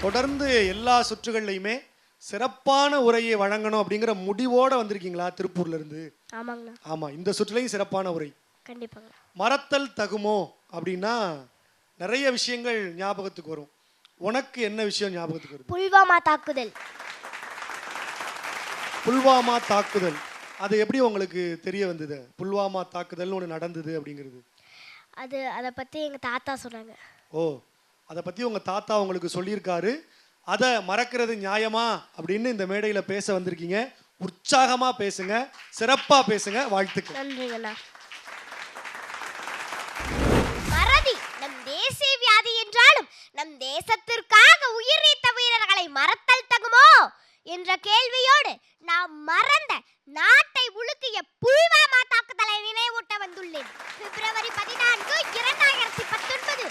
தொடர்ந்து எல்லா சுற்றுகள்லையுமே சிறப்பான உரையை வழங்கணும் அப்படிங்கிற முடிவோட வந்திருக்கீங்களா திருப்பூர்ல இருந்து? ஆமாங்கண்ணா. ஆமா, இந்த சுற்றுலையும் சிறப்பான உரை. கண்டிப்பாங்க. மறத்தல் தகுமோ அப்படின்னா நிறைய விஷயங்கள் ஞாபகத்துக்கு வரும். உனக்கு என்ன விஷயம் ஞாபகத்துக்கு வருது? புல்வாமா தாக்குதல். புல்வாமா தாக்குதல் அது எப்படி உங்களுக்கு தெரிய வந்தது? புல்வாமா தாக்குதல் ஒன்று நடந்தது அப்படிங்கிறது அதை பற்றி எங்கள் தாத்தா சொன்னாங்க. ஓ, அதை பற்றி உங்கள் தாத்தா உங்களுக்கு சொல்லியிருக்காரு. அதை மறக்கிறது நியாயமா அப்படின்னு இந்த மேடையில் பேச வந்திருக்கீங்க. உற்சாகமாக பேசுங்க, சிறப்பாக பேசுங்க. வாழ்த்துக்கள். நன்றிங்கண்ணா. மறதி நம் தேசிய வியாதி என்றாலும் நம் தேசத்திற்காக உயிர் நீத்த வீரர்களை மறத்தல் தகுமோ என்ற கேள்வியோடு நாம் மறந்த நாட்டை உலுக்கிய புல்வாமா தாக்குதலை நினைவூட்ட வந்துள்ளேன். பிப்ரவரி 14, 2019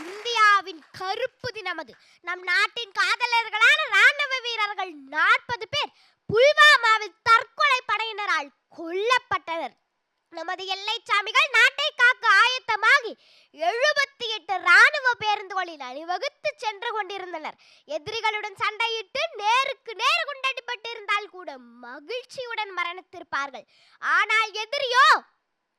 இந்தியாவின் கருப்பு தினம். அது நம் நாட்டின் காதலர்களான ராணுவ வீரர்கள் 40 பேர் புல்வாமாவில் தற்கொலை படையினரால் கொல்லப்பட்டனர். நமது எல்லை சாமிகள் நாட்டை காக்க ஆயத்தமாகி 78 ராணுவ பேருந்துகளில் அணிவகுத்து சென்று கொண்டிருந்தனர். எதிரிகளுடன் சண்டையிட்டு நேருக்கு நேர் குண்டடிப்பட்டிருந்தால் கூட மகிழ்ச்சியுடன் மரணித்திருப்பார்கள். ஆனால் எதிரியோ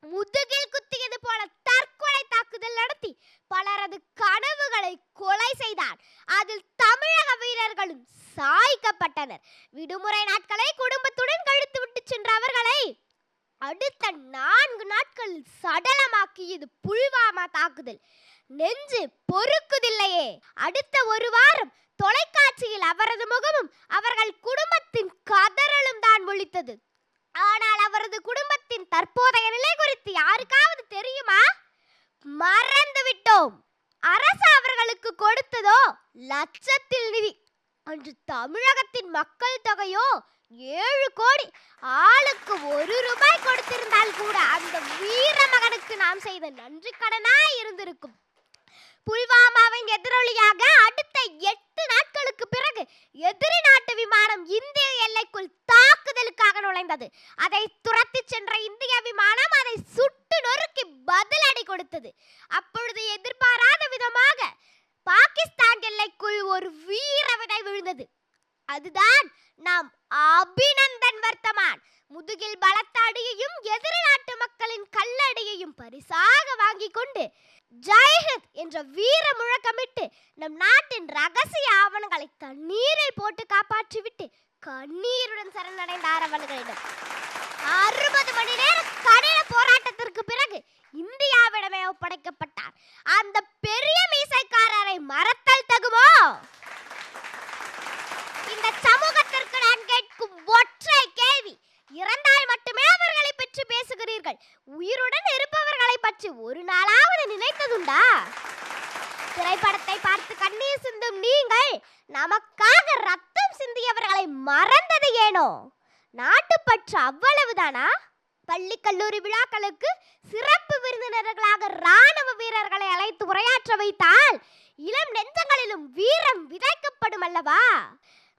முதுகில் குத்தியது போல தற்கொலை தாக்குதல் நடத்தி பலரது கனவுகளை கொலை செய்தார். அதில் தமிழக வீரர்களும் சாய்க்கப்பட்டனர். விடுமுறை நாட்களை குடும்பத்துடன் கழித்து விட்டு சென்ற அவர்களை அடுத்த 4 நாட்களில் சடலமாக்கியது புல்வாமா தாக்குதல். நெஞ்சு பொறுக்குதில்லையே. அடுத்த ஒரு வாரம் தொலைக்காட்சியில் அவரது முகமும் அவர்கள் குடும்பத்தின் கதறலும் தான் ஒலித்தது. ஆனால் அவரது குடும்பத்தின் தற்போதைய நிலை குறித்து யாருக்காவது தெரியுமா? மறந்து விட்டோம். அரசு அவர்களுக்கு கொடுத்ததோ லட்சத்தில் நிதி. அன்று தமிழகத்தின் மக்கள் தொகையோ 7 கோடி. ஆளுக்கு 1 ரூபாய் கொடுத்திருந்தால் கூட அந்த வீர மகனுக்கு நாம் செய்த நன்றி கடனாய் இருந்திருக்கும். புல்வாமாவின் எதிரொலியாக அடுத்த 8 நாட்களுக்கு பிறகு எதிரி நாட்டு விமானம் இந்திய எல்லைக்குள் தாக்குதலுக்காக நுழைந்தது. அதை துரத்தி சென்ற இந்திய விமானம் அதை சுட்டு நொறுக்கி பதிலடி கொடுத்தது. அப்பொழுது எதிர்பாராத விதமாக பாகிஸ்தான் எல்லைக்குள் ஒரு வீர விதை விழுந்தது. அதுதான் நாம் அபிநந்தன் வர்த்தமான். முதுகில் பலத்த அடியையும் எதிரி நாட்டு மக்களின் கல்லடியையும் பரிசாக வாங்கி கொண்டு ஜெய்ஹிந்த் என்ற வீர முழக்கமிட்டு நம் நாட்டின் ரகசிய ஆவணங்களை தண்ணீரில் போட்டு காப்பாற்றிவிட்டு கண்ணீருடன் சரணடைந்தார் அவர்களிடம். 60 மணி நேர கடின போராட்டத்திற்கு பிறகு இந்தியாவிடமே ஒப்படைக்கப்பட்டார். அந்த பெரிய மீசைக்காரரை மறத்தல் தகுமோ? இந்த சமூகத்திற்கு நான் கேட்கும் ஒற்றை கேள்வி. இறந்தால் மட்டுமே அவர்களை பற்றி பேசுகிறீர்கள். உயிருடன் இருப்பவர்களை பற்றி ஒரு நாளாவது நினைத்ததுண்டா? திரைப்படத்தை பார்த்து கண்ணீர் சிந்தும் நீங்கள் நமக்காக ரத்தம் சிந்தியவர்களை மறந்தது ஏனோ? நாட்டுப்பற்று அவ்வளவுதானா? பள்ளி கல்லூரி விழாக்களுக்கு சிறப்பு விருந்தினர்களாக ராணுவ வீரர்களை அழைத்து உரையாற்ற வைத்தால் இளம் நெஞ்சங்களிலும் வீரம் விதைக்கப்படும் அல்லவா?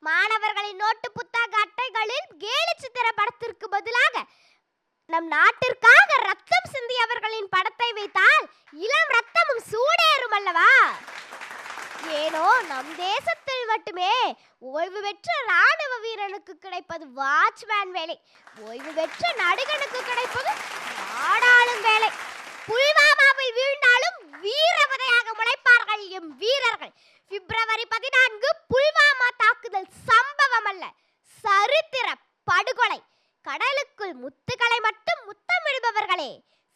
மாணவர்களின் நோட்டு புத்தக அட்டைகளில் கேலி சித்திர படத்திற்கு பதிலாக நம் நாட்டிற்காக ரத்தம் சிந்தியவர்களின் படத்தை வைத்தால் இளம் ரத்தமும் சூடேறும் அல்லவா? ஏனோ நம் தேசத்தில் மட்டுமே ஓய்வு பெற்ற ராணுவ வீரனுக்கு கிடைப்பது வாட்ச்மேன் வேலை, ஓய்வு பெற்ற நடிகனுக்கு கிடைப்பது நாடாளும் வேலை. புல்வாமாவில் வீழ்ந்தாலும் வீரவதையாக முளைப்பார்கள் எம் வீரர்கள். பிப்ரவரி 14 புல்வாமா தாக்குதல் சம்பவம் அல்ல, சரித்திர படுகொலை. கடலுக்குள் முத்துக்களை மட்டும் முத்தமிடுபவர்களே,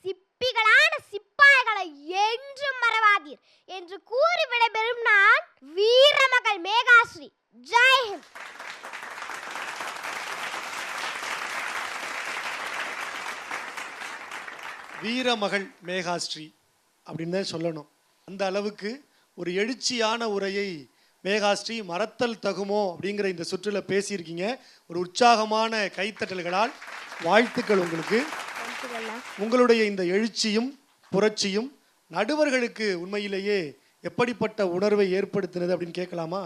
சிப்பிகளான சிப்பாய்களை என்றும் மறவாதீர் என்று கூறி விடைபெறும் நான் வீரமகள் மேகாஸ்ரீ. ஜெய்ஹிந்த். வீரமகள் மேகாஸ்ரீ அப்படின்னு தான் சொல்லணும். அந்த அளவுக்கு ஒரு எழுச்சியான உரையை மேகாஸ்ரீ மறத்தல் தகுமோ அப்படிங்கிற இந்த சுற்றுல பேசியிருக்கீங்க. ஒரு உற்சாகமான கைத்தட்டல்களால் வாழ்த்துக்கள் உங்களுக்கு. உங்களுடைய இந்த எழுச்சியும் புரட்சியும் நடுவர்களுக்கு உண்மையிலேயே எப்படிப்பட்ட உணர்வை ஏற்படுத்தினது அப்படின்னு கேட்கலாமா?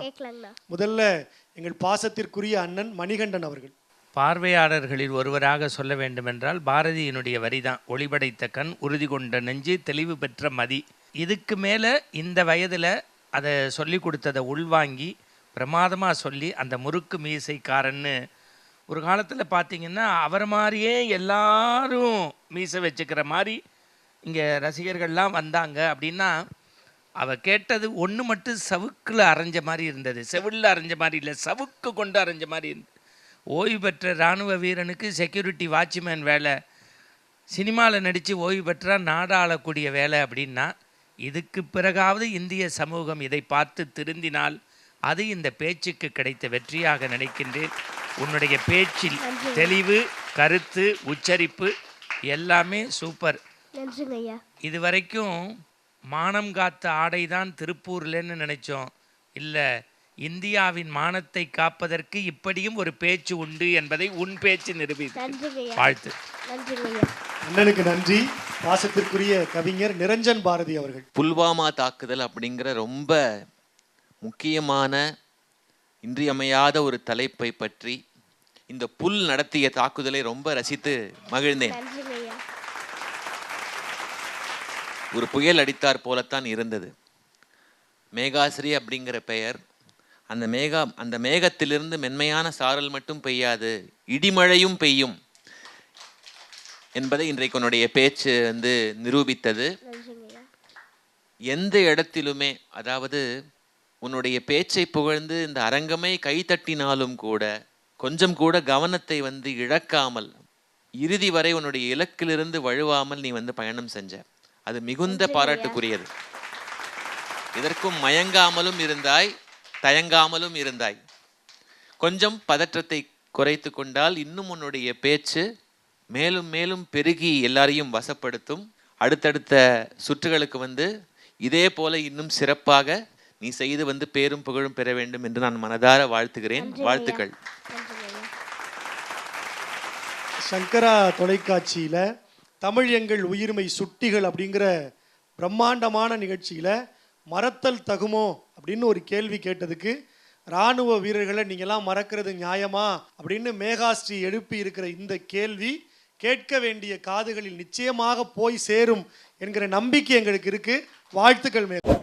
முதல்ல எங்கள் பாசத்திற்குரிய அண்ணன் மணிகண்டன் அவர்கள். பார்வையாளர்களில் ஒருவராக சொல்ல வேண்டுமென்றால் பாரதியினுடைய வரிதான், ஒளிபடைத்த கண், உறுதி கொண்ட நெஞ்சு, தெளிவு பெற்ற மதி. இதுக்கு மேலே இந்த வயதில் அதை சொல்லி கொடுத்ததை உள்வாங்கி பிரமாதமாக சொல்லி அந்த முறுக்கு மீசைக்காரன்னு ஒரு காலத்தில் பார்த்தீங்கன்னா அவரை மாதிரியே எல்லாரும் மீசை வச்சுக்கிற மாதிரி இங்கே ரசிகர்கள்லாம் வந்தாங்க அப்படின்னா அவள் கேட்டது ஒன்று மட்டும் சவுக்கில் அரைஞ்ச மாதிரி இருந்தது, செவிலில் அரைஞ்ச மாதிரி இல்லை, சவுக்கு கொண்டு அரைஞ்ச மாதிரி இருந்தது. ஓய்வு பெற்ற இராணுவ வீரனுக்கு செக்யூரிட்டி வாட்ச்மேன் வேலை, சினிமாவில் நடித்து ஓய்வு பெற்றால் நாடு ஆளக்கூடிய வேலை அப்படின்னா இதுக்கு பிறகாவது இந்திய சமூகம் இதை பார்த்து திருந்தினால் அது இந்த பேச்சுக்கு கிடைத்த வெற்றியாக நினைக்கின்றேன். உன்னுடைய பேச்சில் தெளிவு, கருத்து, உச்சரிப்பு எல்லாமே சூப்பர். இதுவரைக்கும் மானம் காத்த ஆடைதான் திருப்பூர்லன்னு நினைச்சோம். இல்லை, இந்தியாவின் மானத்தை காப்பதற்கு இப்படியும் ஒரு பேச்சு உண்டு என்பதை உன் பேச்சு நிரூபித்து வாழ்த்து. அண்ணனுக்கு நன்றி. பாசத்திற்குரிய கவிஞர் நிரஞ்சன் பாரதி அவர்கள். புல்வாமா தாக்குதல் அப்படிங்கிற ரொம்ப முக்கியமான இன்றியமையாத ஒரு தலைப்பை பற்றி இந்த புல் நடத்திய தாக்குதலை ரொம்ப ரசித்து மகிழ்ந்தேன். ஒரு புயல் அடித்தார் போலத்தான் இருந்தது. மேகாஸ்ரீ அப்படிங்கிற பெயர், அந்த மேகத்திலிருந்து மென்மையான சாரல் மட்டும் பெய்யாது, இடிமழையும் பெய்யும் என்பதை இன்றைக்கு உன்னுடைய பேச்சு நிரூபித்தது. எந்த இடத்திலுமே, அதாவது உன்னுடைய பேச்சை புகழ்ந்து இந்த அரங்கமே கைத்தட்டினாலும் கூட கொஞ்சம் கூட கவனத்தை இழக்காமல் இறுதி வரை உன்னுடைய இலக்கிலிருந்து வழுவாமல் நீ பயணம் செஞ்ச. அது மிகுந்த பாராட்டுக்குரியது. இதற்கும் மயங்காமலும் இருந்தாய், தயங்காமலும் இருந்தாய். கொஞ்சம் பதற்றத்தை குறைத்து கொண்டால் இன்னும் உன்னுடைய பேச்சு மேலும் மேலும் பெருகி எல்லாரையும் வசப்படுத்தும். அடுத்தடுத்த சுற்றுகளுக்கு இதே போல இன்னும் சிறப்பாக நீ செய்து பேரும் புகழும் பெற வேண்டும் என்று நான் மனதார வாழ்த்துகிறேன். வாழ்த்துக்கள். சங்கரா தொலைக்காட்சியில் தமிழ் எங்கள் உயிர்மை சுட்டிகள் அப்படிங்கிற பிரம்மாண்டமான நிகழ்ச்சியில் மறத்தல் தகுமோ அப்படின்னு ஒரு கேள்வி கேட்டதுக்கு இராணுவ வீரர்களை நீங்கள்லாம் மறக்கிறது நியாயமா அப்படின்னு மேகாஸ்ரீ எழுப்பி இருக்கிற இந்த கேள்வி கேட்க வேண்டிய காதுகளில் நிச்சயமாக போய் சேரும் என்கிற நம்பிக்கை எங்களுக்கு இருக்கு. வாழ்த்துக்கள் மேகா.